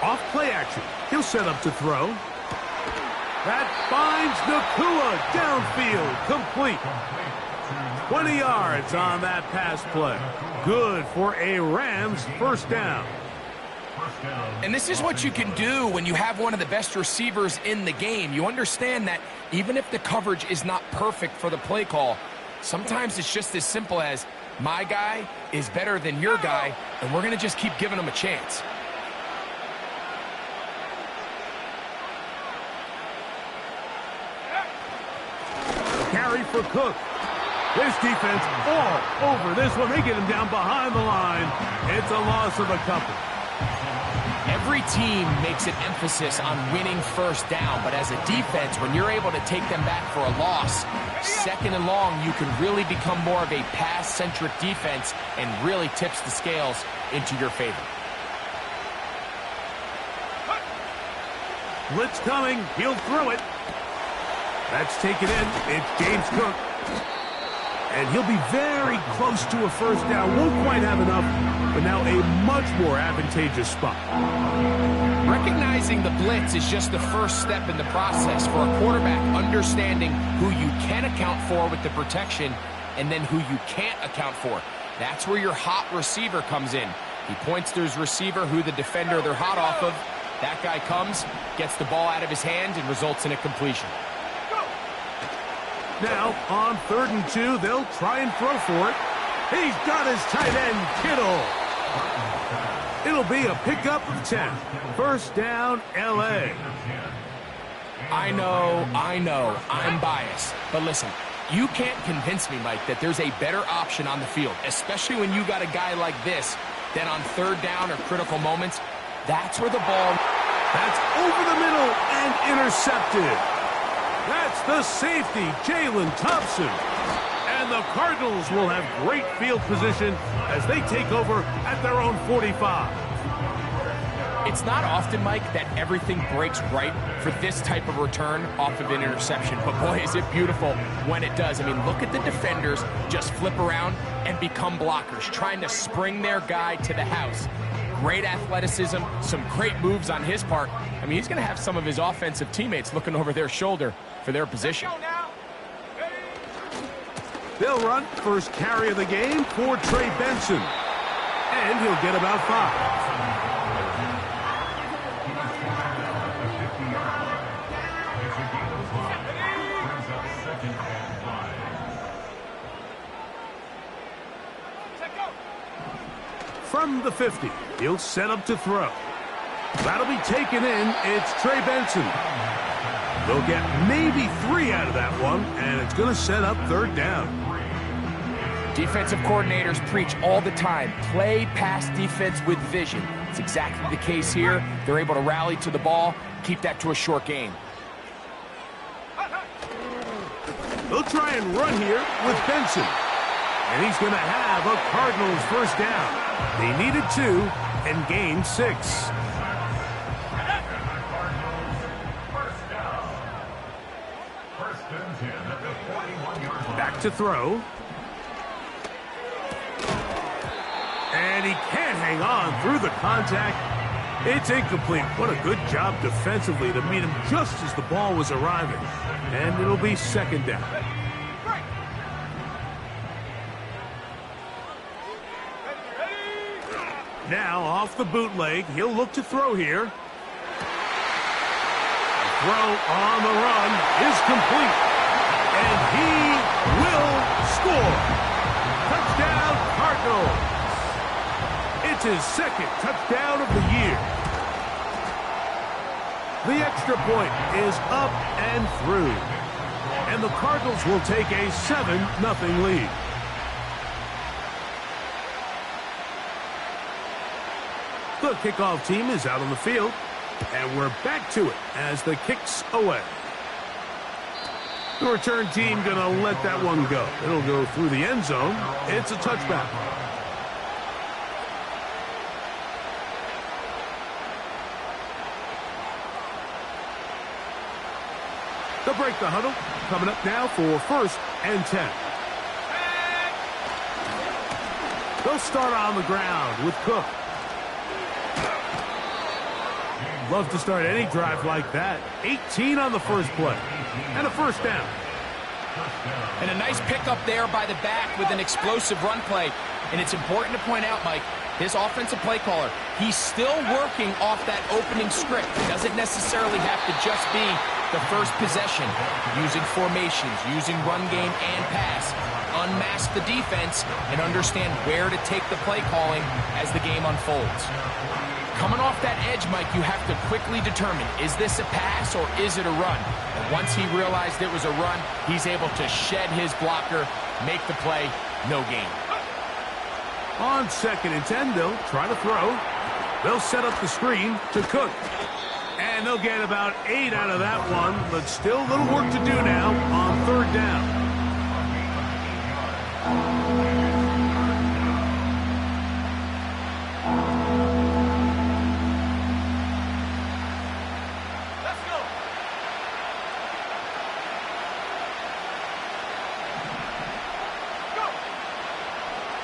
Off play action. He'll set up to throw. That finds Nakua downfield. Complete. 20 yards on that pass play. Good for a Rams first down. And this is what you can do when you have one of the best receivers in the game. You understand that even if the coverage is not perfect for the play call, sometimes it's just as simple as my guy is better than your guy, and we're going to just keep giving him a chance. Carry for Cook. This defense all over this one. They get him down behind the line. It's a loss of a couple. Every team makes an emphasis on winning first down, but as a defense, when you're able to take them back for a loss, second and long, you can really become more of a pass-centric defense and really tips the scales into your favor. Blitz coming. He'll throw it. That's taken in. It's James Cook. And he'll be very close to a first down. Won't quite have enough, but now a much more advantageous spot. Recognizing the blitz is just the first step in the process for a quarterback, understanding who you can account for with the protection and then who you can't account for. That's where your hot receiver comes in. He points to his receiver, who the defender they're hot off of. That guy comes, gets the ball out of his hand, and results in a completion. Now, on 3rd and 2, they'll try and throw for it. He's got his tight end, Kittle. It'll be a pickup of 10. First down, L.A. I know, I'm biased. But listen, you can't convince me, Mike, that there's a better option on the field, especially when you got a guy like this, than on 3rd down or critical moments. That's where the ball... That's over the middle and intercepted. That's the safety, Jalen Thompson. And the Cardinals will have great field position as they take over at their own 45. It's not often, Mike, that everything breaks right for this type of return off of an interception. But boy, is it beautiful when it does. I mean, look at the defenders just flip around and become blockers, trying to spring their guy to the house. Great athleticism, some great moves on his part. I mean, he's going to have some of his offensive teammates looking over their shoulder for their position. They'll run first carry of the game for Trey Benson. And he'll get about 5. From the 50, he'll set up to throw. That'll be taken in. It's Trey Benson. They'll get maybe 3 out of that one, and it's going to set up 3rd down. Defensive coordinators preach all the time, play pass defense with vision. It's exactly the case here. They're able to rally to the ball, keep that to a short gain. They'll try and run here with Benson. And he's going to have a Cardinals first down. They needed 2 and gained 6. Back to throw. And he can't hang on through the contact. It's incomplete. What a good job defensively to meet him just as the ball was arriving. And it'll be 2nd down. Now, off the bootleg, he'll look to throw here. The throw on the run is complete. And he will score. Touchdown, Cardinals. It's his 2nd touchdown of the year. The extra point is up and through. And the Cardinals will take a 7-0 lead. The kickoff team is out on the field, and we're back to it as the kick's away. The return team going to let that one go. It'll go through the end zone. It's a touchback. They'll break the huddle. Coming up now for 1st and 10. They'll start on the ground with Cook. Love to start any drive like that. 18 on the first play. And a first down. And a nice pickup there by the back with an explosive run play. And it's important to point out, Mike, his offensive play caller, he's still working off that opening script. It doesn't necessarily have to just be the first possession. Using formations, using run game and pass. Unmask the defense and understand where to take the play calling as the game unfolds. Coming off that edge, Mike, you have to quickly determine, is this a pass or is it a run? And once he realized it was a run, he's able to shed his blocker, make the play, no gain. On 2nd and 10, they'll try to throw. They'll set up the screen to Cook. And they'll get about 8 out of that one, but still a little work to do now on 3rd down.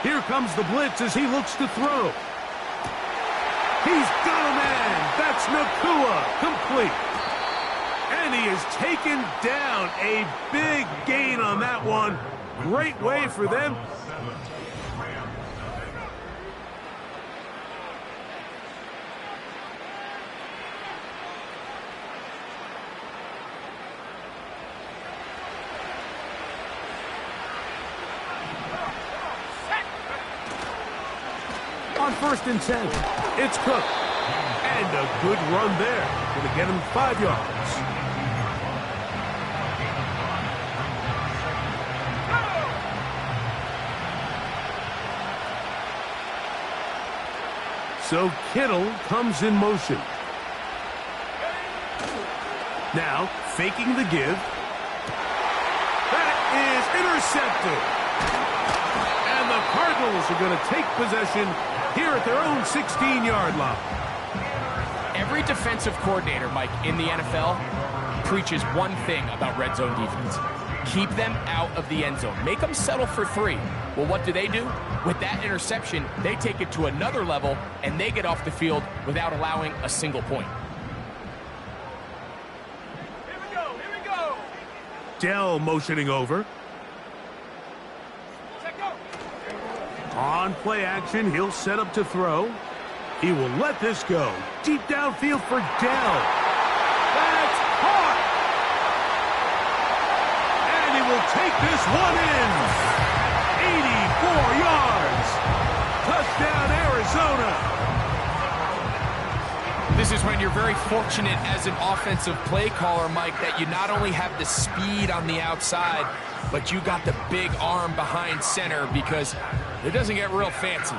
Here comes the blitz as he looks to throw. He's got a man. That's Nakua, complete. And he is taken down. A big gain on that one. Great way for them. On 1st and 10, it's Cook. And a good run there. Going to get him 5 yards. So Kittle comes in motion. Now, faking the give. That is intercepted. And the Cardinals are going to take possession here at their own 16-yard line. Every defensive coordinator, Mike, in the NFL preaches one thing about red zone defense. Keep them out of the end zone. Make them settle for 3. Well, what do? With that interception, they take it to another level, and they get off the field without allowing a single point. Here we go. Dell motioning over. On play action, he'll set up to throw. He will let this go. Deep downfield for Dell. That's caught. And he will take this one in. 84 yards. Touchdown, Arizona. This is when you're very fortunate as an offensive play caller, Mike, that you not only have the speed on the outside, but you got the big arm behind center, because it doesn't get real fancy.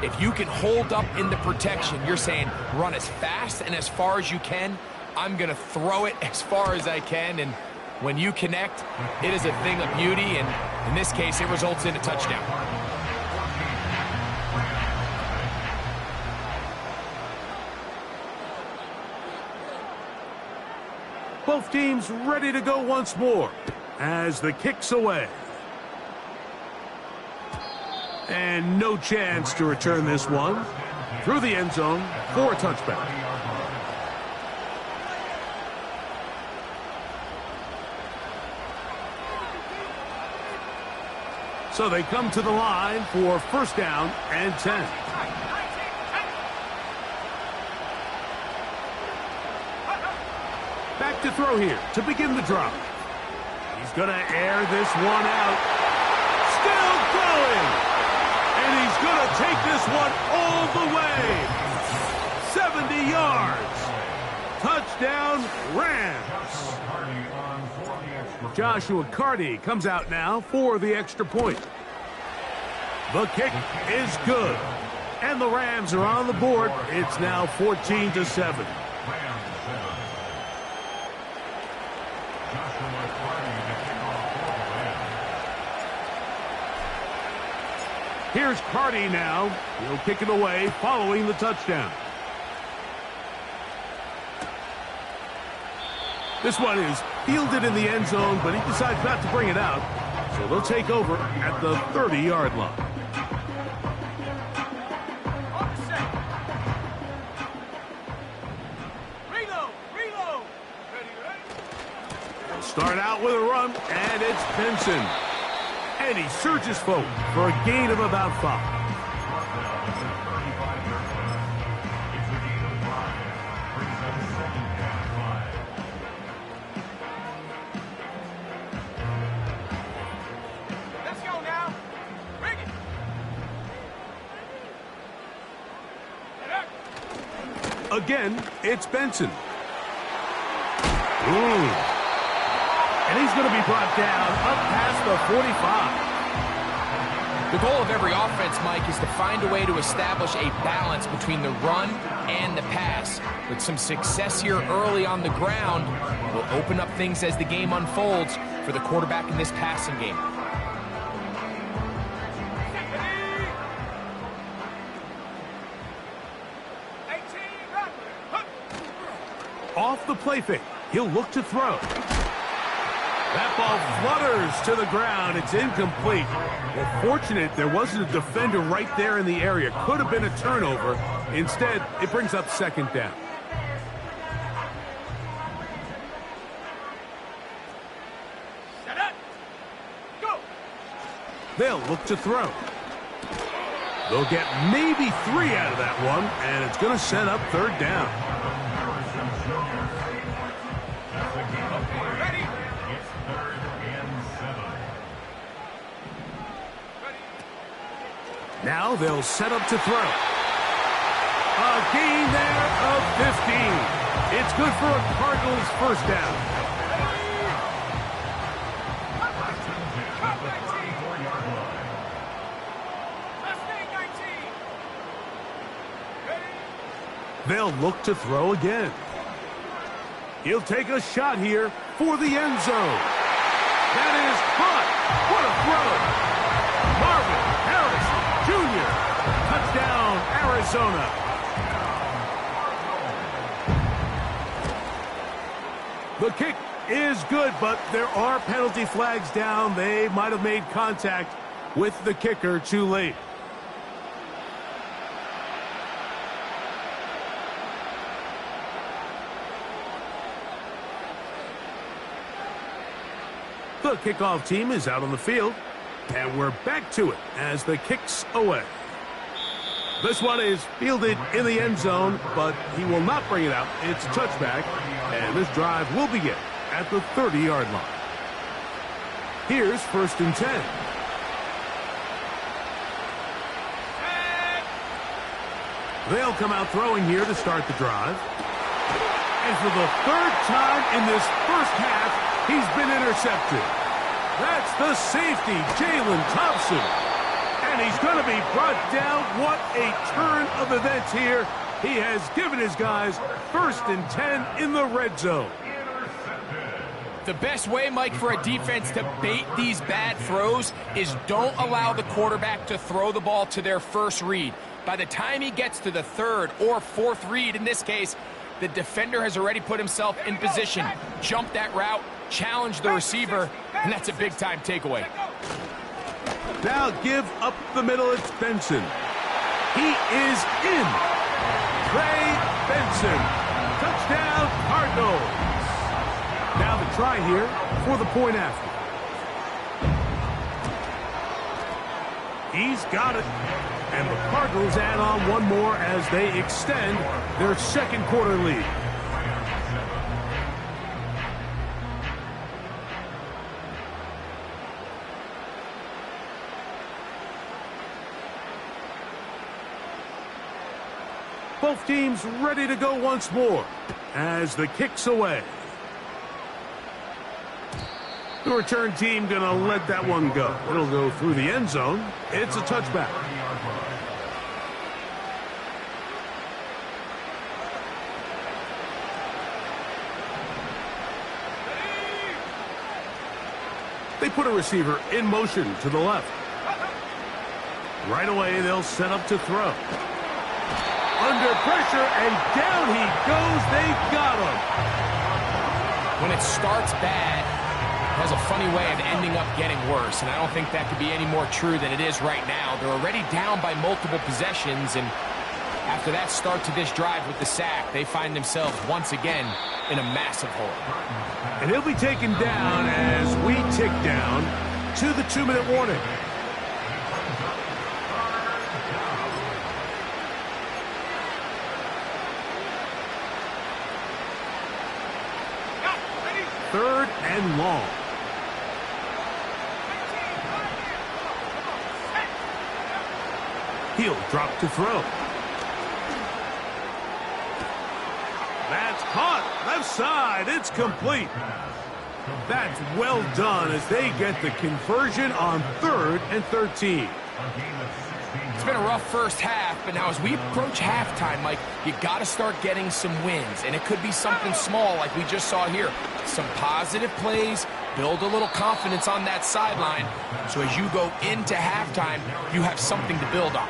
If you can hold up in the protection, you're saying run as fast and as far as you can. I'm going to throw it as far as I can. And when you connect, it is a thing of beauty. And in this case, it results in a touchdown. Both teams ready to go once more as the kick's away. And no chance to return this one through the end zone for a touchback. So they come to the line for 1st down and 10. Back to throw here to begin the drive. He's going to air this one out. Still going. And he's going to take this one all the way. 70 yards. Touchdown, Rams. Joshua Carty comes out now for the extra point. The kick is good. And the Rams are on the board. It's now 14-7. Here's Carty now. He'll kick it away following the touchdown. This one is fielded in the end zone, but he decides not to bring it out. So they'll take over at the 30-yard line. start out with a run, and it's Benson. And he surges forward for a gain of about 5. Let's go now. Bring it. Again, it's Benson. Ooh. And he's going to be brought down up past the 45. The goal of every offense, Mike, is to find a way to establish a balance between the run and the pass. With some success here early on the ground, will open up things as the game unfolds for the quarterback in this passing game. Off the play fake, he'll look to throw. That ball flutters to the ground. It's incomplete. Well, fortunate there wasn't a defender right there in the area. Could have been a turnover. Instead, it brings up second down. Set up. Go. They'll look to throw. They'll get maybe 3 out of that one, and it's going to set up third down. Ready. Now they'll set up to throw. A gain there of 15. It's good for a Cardinals first down. They'll look to throw again. He'll take a shot here for the end zone. That is caught. What a throw. Marvin Harris Jr. Touchdown, Arizona. The kick is good, but there are penalty flags down. They might have made contact with the kicker too late. The kickoff team is out on the field, and we're back to it as the kick's away. This one is fielded in the end zone, but he will not bring it out. It's a touchback, and this drive will begin at the 30-yard line. Here's 1st and 10. They'll come out throwing here to start the drive. And for the 3rd time in this first half, he's been intercepted. That's the safety, Jalen Thompson. And he's going to be brought down. What a turn of events here. He has given his guys 1st and 10 in the red zone. The best way, Mike, for a defense to bait these bad throws is don't allow the quarterback to throw the ball to their first read. By the time he gets to the 3rd or 4th read, in this case, the defender has already put himself in position, jumped that route, challenged the receiver, and that's a big-time takeaway. Now give up the middle, it's Benson. He is in. Trey Benson. Touchdown, Cardinals. Now the try here for the point after. He's got it. And the Cardinals add on one more as they extend their 2nd quarter lead. Both teams ready to go once more as the kick's away. The return team going to let that one go. It'll go through the end zone. It's a touchback. They put a receiver in motion to the left. Right away, they'll set up to throw. Under pressure, and down he goes. They got him. When it starts bad, it has a funny way of ending up getting worse, and I don't think that could be any more true than it is right now. They're already down by multiple possessions, and After that start to this drive with the sack, they find themselves once again in a massive hole. And he'll be taken down as we tick down to the 2-minute warning. Third and long. He'll drop to throw. That's caught. Left side. It's complete. That's well done as they get the conversion on 3rd and 13. It's been a rough first half, but now as we approach halftime, Mike, you got to start getting some wins. And it could be something small like we just saw here. Some positive plays, build a little confidence on that sideline. So as you go into halftime, you have something to build on.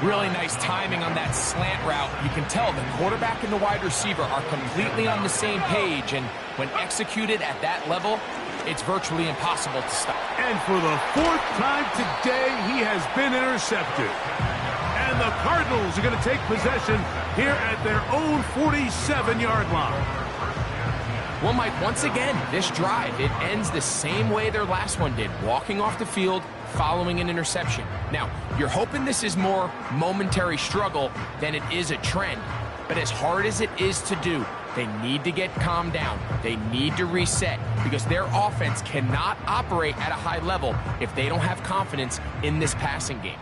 Really nice timing on that slant route. You can tell the quarterback and the wide receiver are completely on the same page, and when executed at that level, it's virtually impossible to stop. And for the 4th time today, he has been intercepted. And the Cardinals are going to take possession here at their own 47-yard line. Well, Mike, once again, this drive, it ends the same way their last one did, walking off the field, following an interception. Now, you're hoping this is more momentary struggle than it is a trend, but as hard as it is to do, they need to get calmed down. They need to reset because their offense cannot operate at a high level if they don't have confidence in this passing game.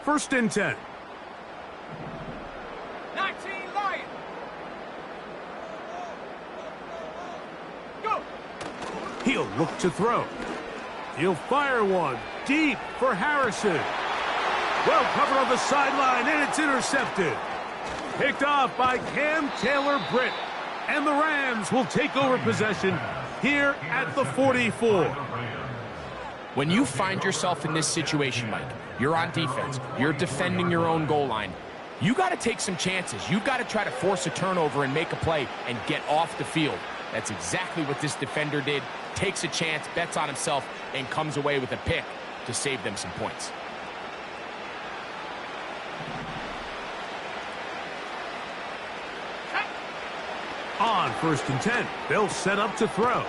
1st and 10. 19 Lions. Go. He'll look to throw. He'll fire one deep for Harrison. Well covered on the sideline, and it's intercepted. Picked off by Cam Taylor-Britt. And the Rams will take over possession here at the 44. When you find yourself in this situation, Mike, you're on defense, you're defending your own goal line, you got to take some chances. You've got to try to force a turnover and make a play and get off the field. That's exactly what this defender did. Takes a chance, bets on himself, and comes away with a pick to save them some points. On 1st and 10, they'll set up to throw.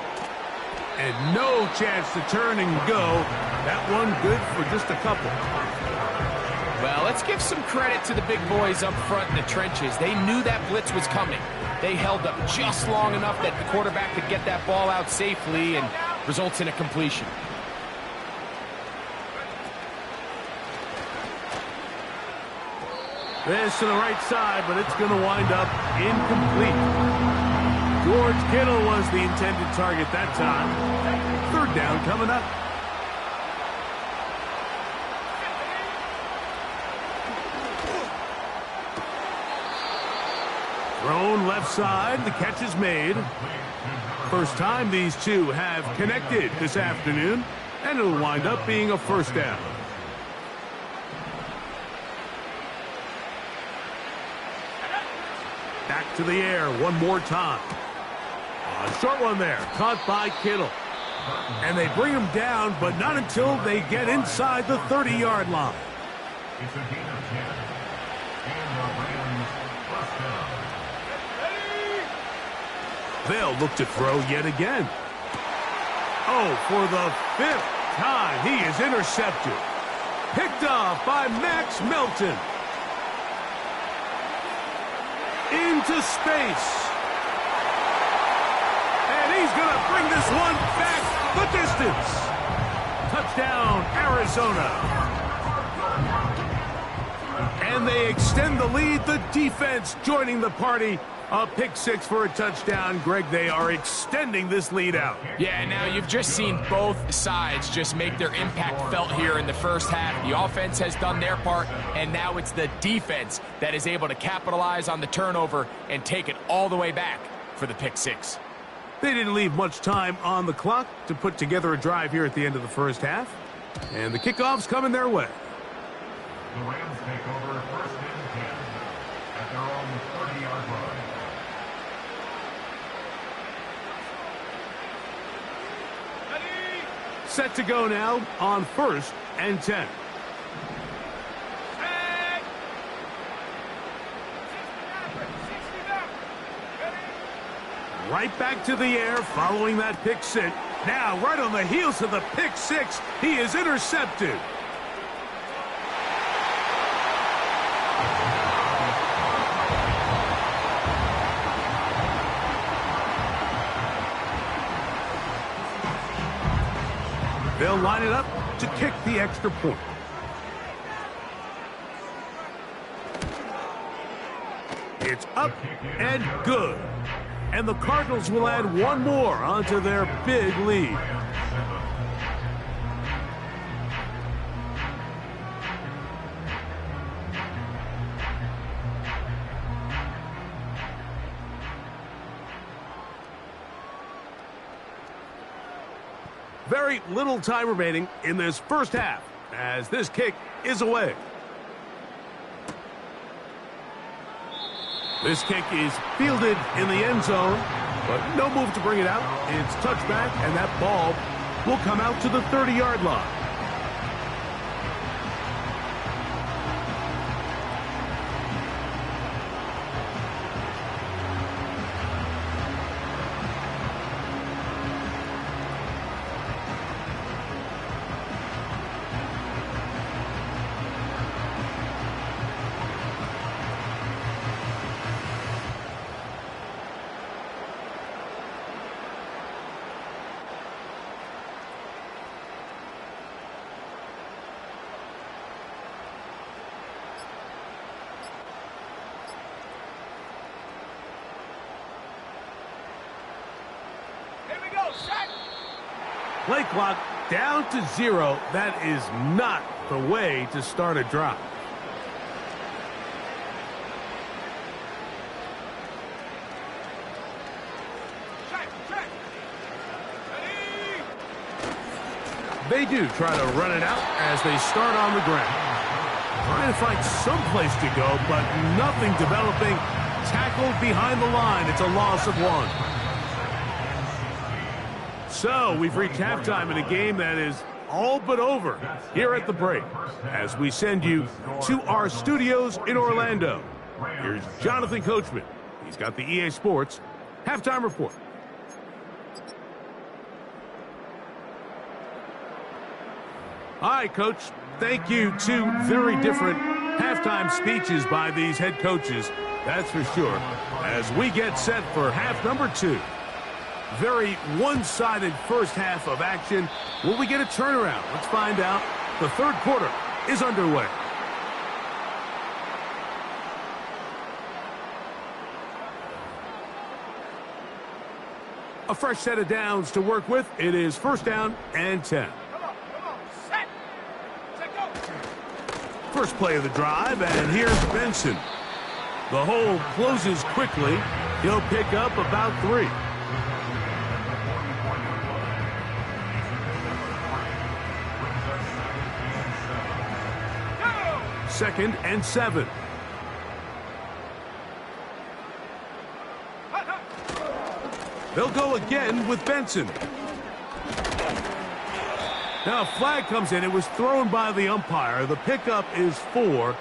And no chance to turn and go. That one good for just a couple. Well, let's give some credit to the big boys up front in the trenches. They knew that blitz was coming. They held up just long enough that the quarterback could get that ball out safely and results in a completion. This to the right side, but it's going to wind up incomplete. George Kittle was the intended target that time. 3rd down coming up. Thrown left side, the catch is made. First time these two have connected this afternoon, and it'll wind up being a 1st down. Back to the air one more time. A short one there, caught by Kittle. And they bring him down, but not until they get inside the 30-yard line. It's a gain of 10. And the Rams first down. They'll look to throw yet again. Oh, for the 5th time, he is intercepted. Picked off by Max Melton. Into space. And he's going to bring this one back the distance. Touchdown, Arizona. And they extend the lead. The defense joining the party. A pick 6 for a touchdown. Greg, they are extending this lead out. Yeah, now you've just seen both sides just make their impact felt here in the first half. The offense has done their part, and now it's the defense that is able to capitalize on the turnover and take it all the way back for the pick 6. They didn't leave much time on the clock to put together a drive here at the end of the first half. And the kickoff's coming their way. The Rams take over 1st and 10 at their own 30-yard line. Set to go now on 1st and 10. Right back to the air following that pick six. Now, right on the heels of the pick six, he is intercepted. They'll line it up to kick the extra point. It's up and good. And the Cardinals will add one more onto their big lead. Very little time remaining in this first half as this kick is away. This kick is fielded in the end zone, but no move to bring it out. It's touchback, and that ball will come out to the 30-yard line. Play clock down to 0. That is not the way to start a drive. They do try to run it out as they start on the ground. Trying to find some place to go, but nothing developing. Tackled behind the line. It's a loss of 1. So we've reached halftime in a game that is all but over here at the break as we send you to our studios in Orlando. Here's Jonathan Coachman. He's got the EA Sports halftime report. All right, Coach. Thank you. 2 very different halftime speeches by these head coaches, that's for sure, as we get set for half number 2. Very one-sided first half of action. Will we get a turnaround? Let's find out. The third quarter is underway. A fresh set of downs to work with. It is first down and 10. Come on, set, go. First play of the drive, and here's Benson. The hole closes quickly. He'll pick up about 3. Second and 7. They'll go again with Benson. Now a flag comes in. It was thrown by the umpire. The pickup is 4,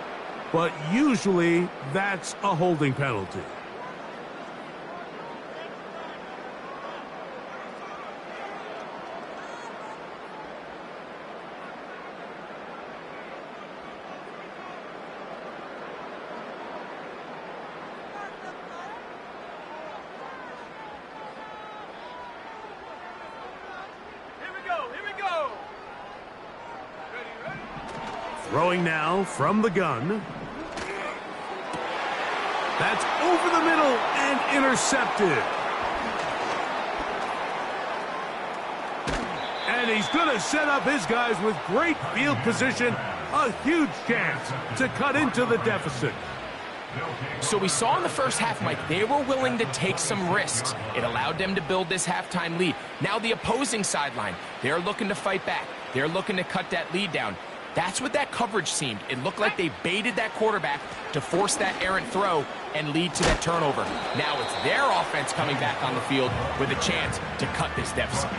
but usually that's a holding penalty. Throwing now from the gun. That's over the middle and intercepted. And he's going to set up his guys with great field position. A huge chance to cut into the deficit. So we saw in the first half, Mike, they were willing to take some risks. It allowed them to build this halftime lead. Now the opposing sideline, they're looking to fight back. They're looking to cut that lead down. That's what that coverage seemed. It looked like they baited that quarterback to force that errant throw and lead to that turnover. Now it's their offense coming back on the field with a chance to cut this deficit.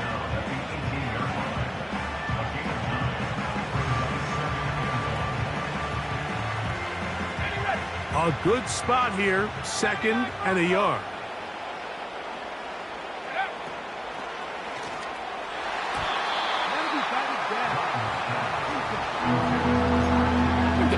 A good spot here, second and a yard.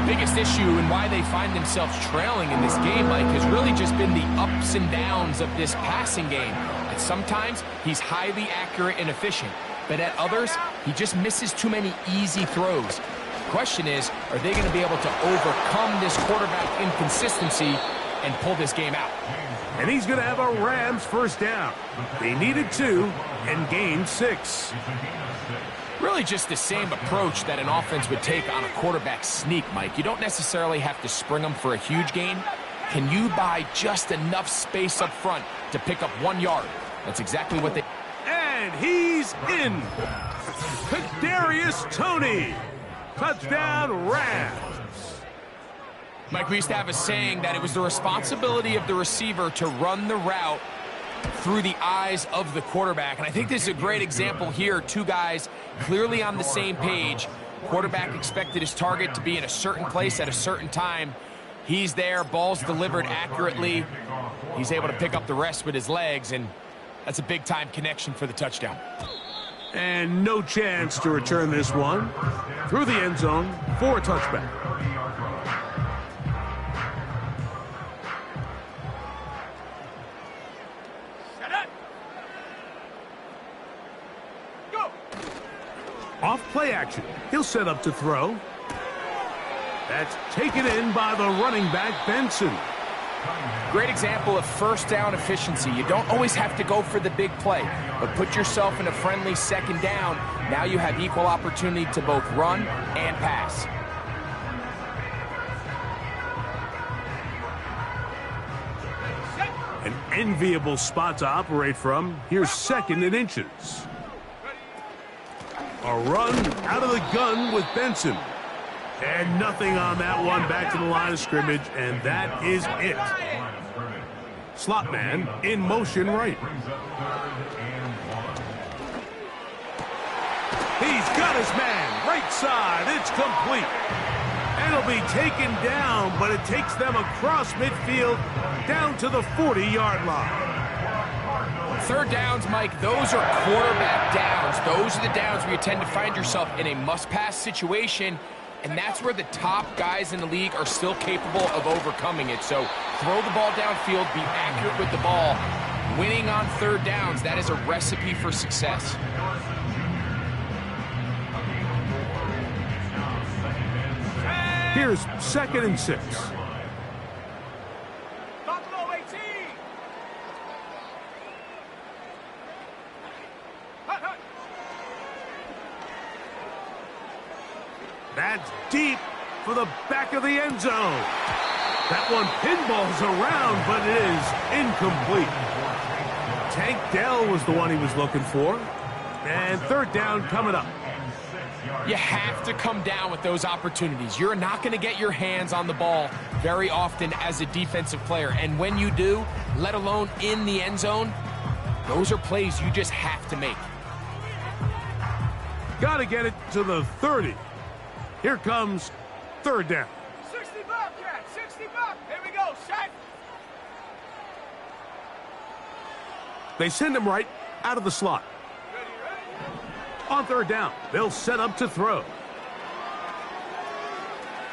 biggest issue and why they find themselves trailing in this game, Mike, has really just been the ups and downs of this passing game. And sometimes he's highly accurate and efficient, but at others, he just misses too many easy throws. The question is, are they going to be able to overcome this quarterback inconsistency and pull this game out? And he's going to have a Rams first down. They needed 2 and gained 6. Really just the same approach that an offense would take on a quarterback sneak, Mike. You don't necessarily have to spring them for a huge gain. Can you buy just enough space up front to pick up 1 yard? That's exactly what they... And he's in. Kadarius Toney. Touchdown, Rams. Mike, we used to have a saying that it was the responsibility of the receiver to run the route through the eyes of the quarterback. And I think this is a great example here. 2 guys clearly on the same page. Quarterback expected his target to be in a certain place at a certain time. He's there, ball's delivered accurately. He's able to pick up the rest with his legs, and that's a big-time connection for the touchdown. And no chance to return this one. Through the end zone for a touchback. Off play action. He'll set up to throw. That's taken in by the running back, Benson. Great example of first down efficiency. You don't always have to go for the big play, but put yourself in a friendly second down. Now you have equal opportunity to both run and pass. An enviable spot to operate from. Here's 2nd and inches. A run out of the gun with Benson. And nothing on that one. Back to the line of scrimmage, and that is it. Slot man in motion right. He's got his man. Right side. It's complete. And it'll be taken down, but it takes them across midfield down to the 40-yard line. Third downs, Mike, those are quarterback downs. Those are the downs where you tend to find yourself in a must-pass situation, and that's where the top guys in the league are still capable of overcoming it. So throw the ball downfield, be accurate with the ball. Winning on third downs, that is a recipe for success. Here's 2nd and 6. Buffalo 18. Hut, hut. That's deep for the back of the end zone. That one pinballs around, but it is incomplete. Tank Dell was the one he was looking for. And third down coming up. You have to come down with those opportunities. You're not going to get your hands on the ball very often as a defensive player. And when you do, let alone in the end zone, those are plays you just have to make. Got to get it to the 30. Here comes third down. 60 Bobcat, 60 Bob. Here we go, set. They send him right out of the slot. On third down, they'll set up to throw.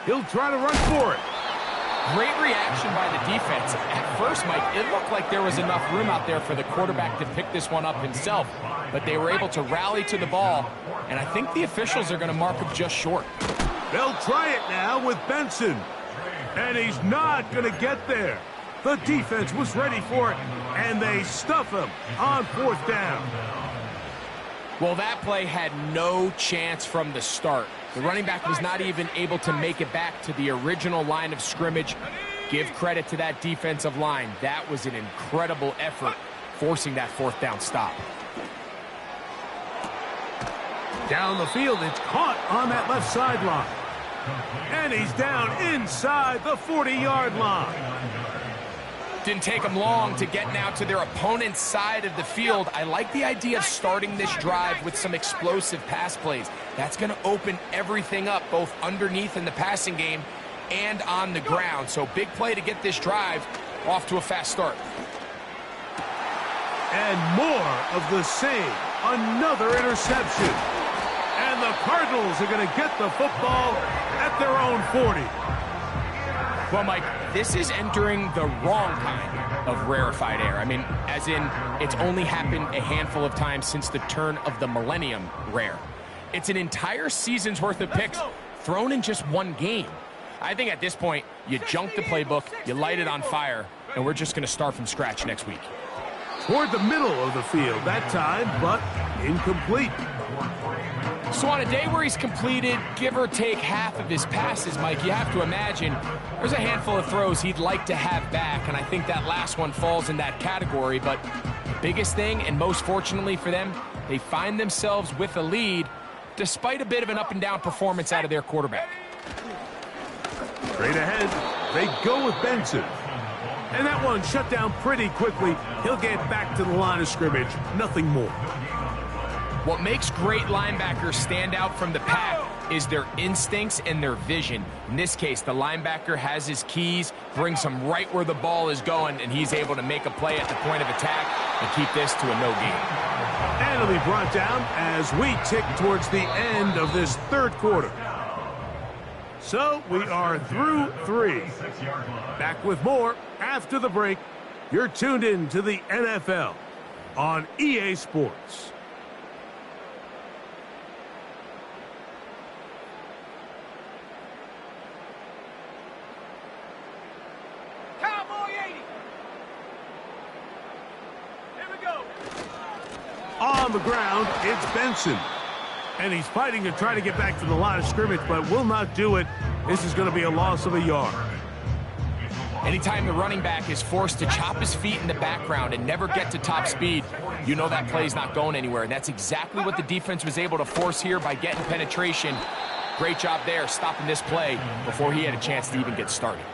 He'll try to run for it. Great reaction by the defense. At first, Mike, it looked like there was enough room out there for the quarterback to pick this one up himself, but they were able to rally to the ball, and I think the officials are going to mark him just short. They'll try it now with Benson, and he's not going to get there. The defense was ready for it, and they stuff him on fourth down. Well, that play had no chance from the start. The running back was not even able to make it back to the original line of scrimmage. Give credit to that defensive line. That was an incredible effort, forcing that fourth down stop. Down the field, it's caught on that left sideline. And he's down inside the 40-yard line. Didn't take them long to get now to their opponent's side of the field. I like the idea of starting this drive with some explosive pass plays. That's going to open everything up, both underneath in the passing game and on the ground. So big play to get this drive off to a fast start. And more of the same. Another interception. And the Cardinals are going to get the football at their own 40. Well, Mike, this is entering the wrong kind of rarefied air. I mean, as in, it's only happened a handful of times since the turn of the millennium rare. It's an entire season's worth of picks thrown in just one game. I think at this point, you junk the playbook, you light it on fire, and we're just going to start from scratch next week. Toward the middle of the field that time, but incomplete. So on a day where he's completed, give or take half of his passes, Mike, you have to imagine there's a handful of throws he'd like to have back, and I think that last one falls in that category. But the biggest thing, and most fortunately for them, they find themselves with a lead despite a bit of an up-and-down performance out of their quarterback. Straight ahead, they go with Benson. And that one shut down pretty quickly. He'll get back to the line of scrimmage, nothing more. What makes great linebackers stand out from the pack is their instincts and their vision. In this case, the linebacker has his keys, brings him right where the ball is going, and he's able to make a play at the point of attack and keep this to a no gain. And it'll be brought down as we tick towards the end of this third quarter. So we are through 3. Back with more after the break. You're tuned in to the NFL on EA Sports. Cowboy 80. Here we go. On the ground, it's Benson. And he's fighting to try to get back to the line of scrimmage, but will not do it. This is going to be a loss of a yard. Anytime the running back is forced to chop his feet in the background and never get to top speed, you know that play's not going anywhere. And that's exactly what the defense was able to force here by getting penetration. Great job there, stopping this play before he had a chance to even get started.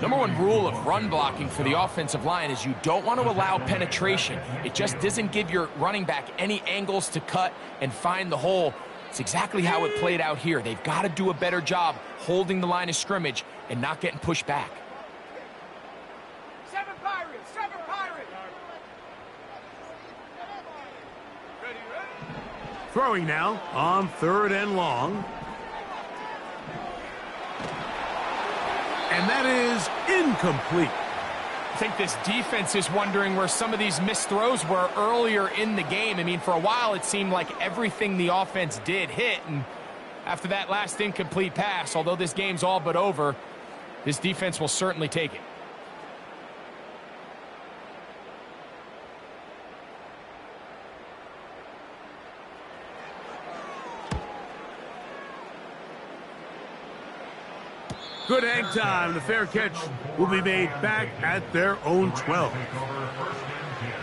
Number one rule of run blocking for the offensive line is you don't want to allow penetration. It just doesn't give your running back any angles to cut and find the hole. It's exactly how it played out here. They've got to do a better job holding the line of scrimmage and not getting pushed back. 7 Pirates, 7 Pirates. Ready, ready? Throwing now on 3rd and long. And that is incomplete. I think this defense is wondering where some of these missed throws were earlier in the game. I mean, for a while, it seemed like everything the offense did hit. And after that last incomplete pass, although this game's all but over, this defense will certainly take it. Good hang time. The fair catch will be made back at their own 12. Take over 1st and 10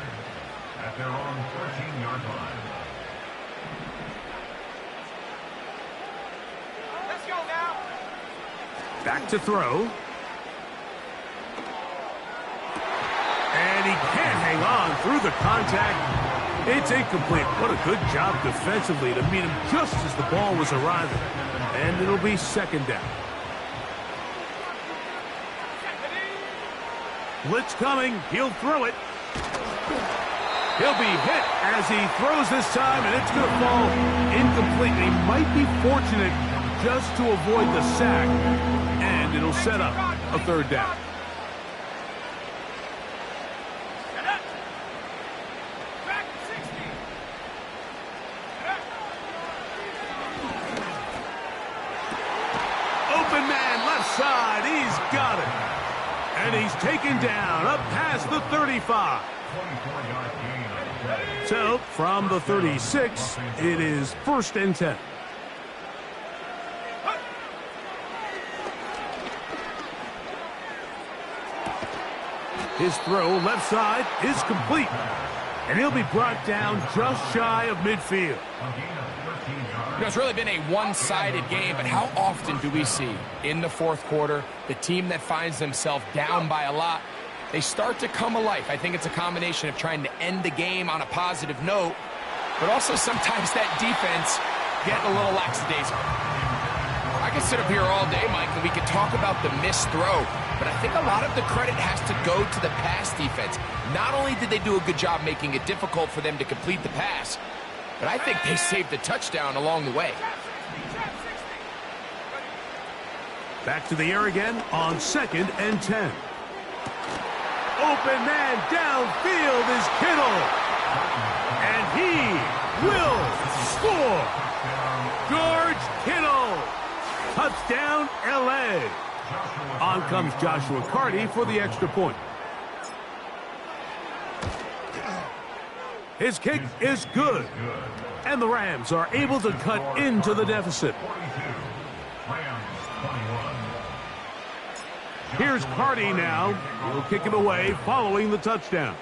at their own 13-yard line. Let's go now. Back to throw. And he can't hang on through the contact. It's incomplete. What a good job defensively to meet him just as the ball was arriving. And it'll be 2nd down. Blitz coming. He'll throw it. He'll be hit as he throws this time, and it's going to fall incomplete. He might be fortunate just to avoid the sack, and it'll set up a 3rd down. Back to 60. Open man, left side. He's got it. And he's taken down up past the 35. 24-yard gain on the play. So, from the 36, it is 1st and 10. His throw left side is complete. And he'll be brought down just shy of midfield. A gain of 13 yards. You know, it's really been a one-sided game, but how often do we see in the 4th quarter the team that finds themselves down by a lot, they start to come alive? I think it's a combination of trying to end the game on a positive note, but also sometimes that defense getting a little lackadaisical. I could sit up here all day, Mike, and we could talk about the missed throw, but I think a lot of the credit has to go to the pass defense. Not only did they do a good job making it difficult for them to complete the pass, but I think they saved the touchdown along the way. Back to the air again on 2nd and 10. Open man downfield is Kittle. And he will score. George Kittle. Touchdown, L.A. On comes Joshua Carty for the extra point. His kick is good. And the Rams are able to cut into the deficit. Here's Carty now. He'll kick it away following the touchdown.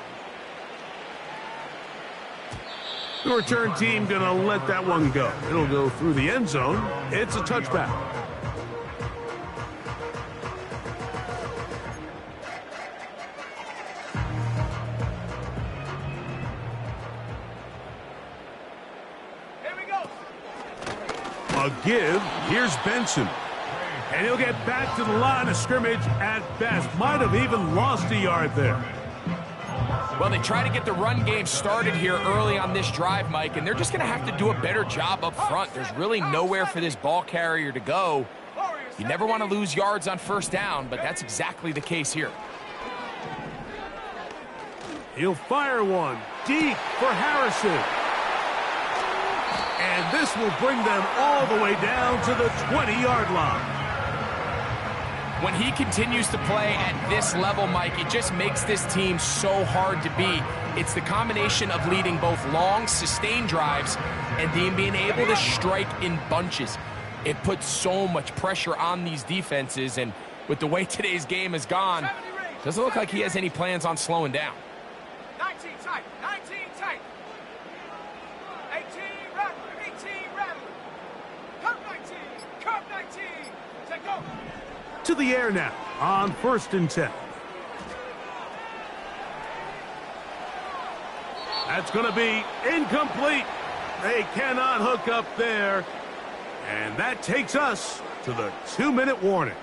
The return team going to let that one go. It'll go through the end zone. It's a touchback. Here we go. A give. Here's Benson. And he'll get back to the line of scrimmage at best. Might have even lost a yard there. Well, they try to get the run game started here early on this drive, Mike, and they're just going to have to do a better job up front. There's really nowhere for this ball carrier to go. You never want to lose yards on first down, but that's exactly the case here. He'll fire one deep for Harrison. And this will bring them all the way down to the 20-yard line. When he continues to play at this level, Mike, it just makes this team so hard to beat. It's the combination of leading both long, sustained drives and then being able to strike in bunches. It puts so much pressure on these defenses, and with the way today's game has gone, doesn't look like he has any plans on slowing down. 19 tight, 19 tight. 18 rattle, 18 rattle. Curve 19, curve 19. Take go. To the air now on 1st and 10. That's going to be incomplete. They cannot hook up there. And that takes us to the 2-minute warning.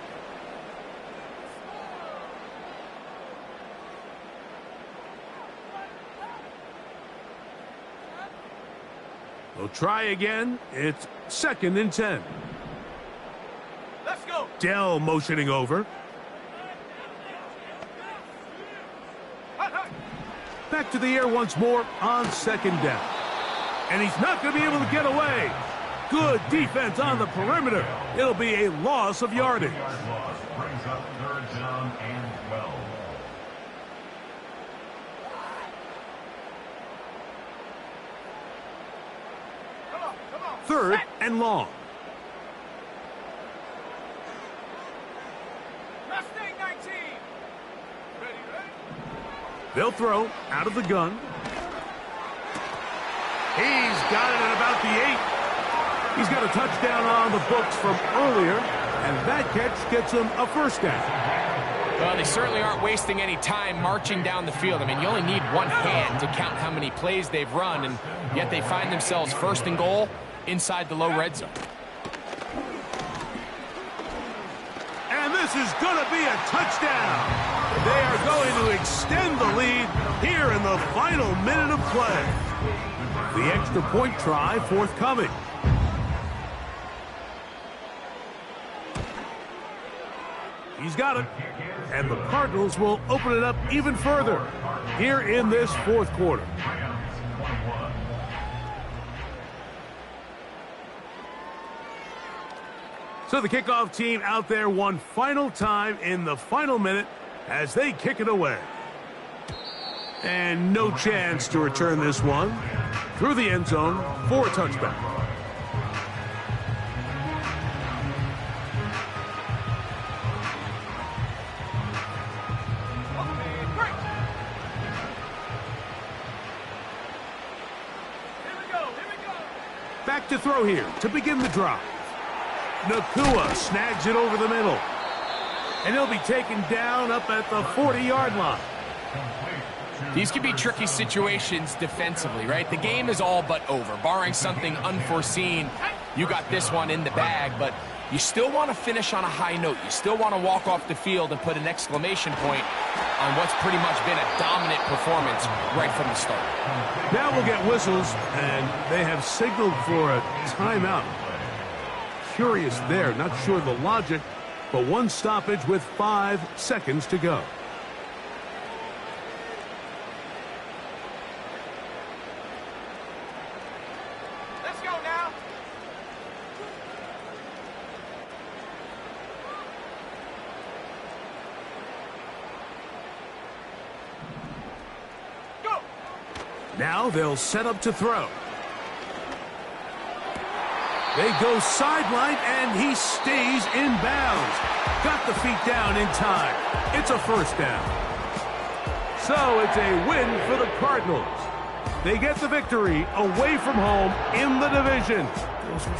They'll try again. It's 2nd and 10. Let's go. Dell motioning over. Back to the air once more on 2nd down. And he's not going to be able to get away. Good defense on the perimeter. It'll be a loss of yardage. Brings up 3rd down and 12. Come on. 3rd and long. Mustang 19. Ready? They'll throw out of the gun. He's got it at about the 8. He's got a touchdown on the books from earlier, and that catch gets him a first down. Well, they certainly aren't wasting any time marching down the field. I mean, you only need one hand to count how many plays they've run, and yet they find themselves 1st and goal inside the low red zone. And this is going to be a touchdown. They are going to extend the lead here in the final minute of play. The extra point try forthcoming. He's got it. And the Cardinals will open it up even further here in this 4th quarter. So the kickoff team out there one final time in the final minute as they kick it away. And no chance to return this one through the end zone for a touchback. Back to throw here to begin the drive. Nakua snags it over the middle. And he'll be taken down up at the 40-yard line. These can be tricky situations defensively, right? The game is all but over. Barring something unforeseen, you got this one in the bag, but you still want to finish on a high note. You still want to walk off the field and put an exclamation point on what's pretty much been a dominant performance right from the start. Now we'll get whistles, and they have signaled for a timeout. Curious there, not sure the logic. but one stoppage with 5 seconds to go. Let's go now. Go. Now they'll set up to throw. They go sideline, and he stays in bounds. Got the feet down in time. It's a first down. So it's a win for the Cardinals. They get the victory away from home in the division. Those are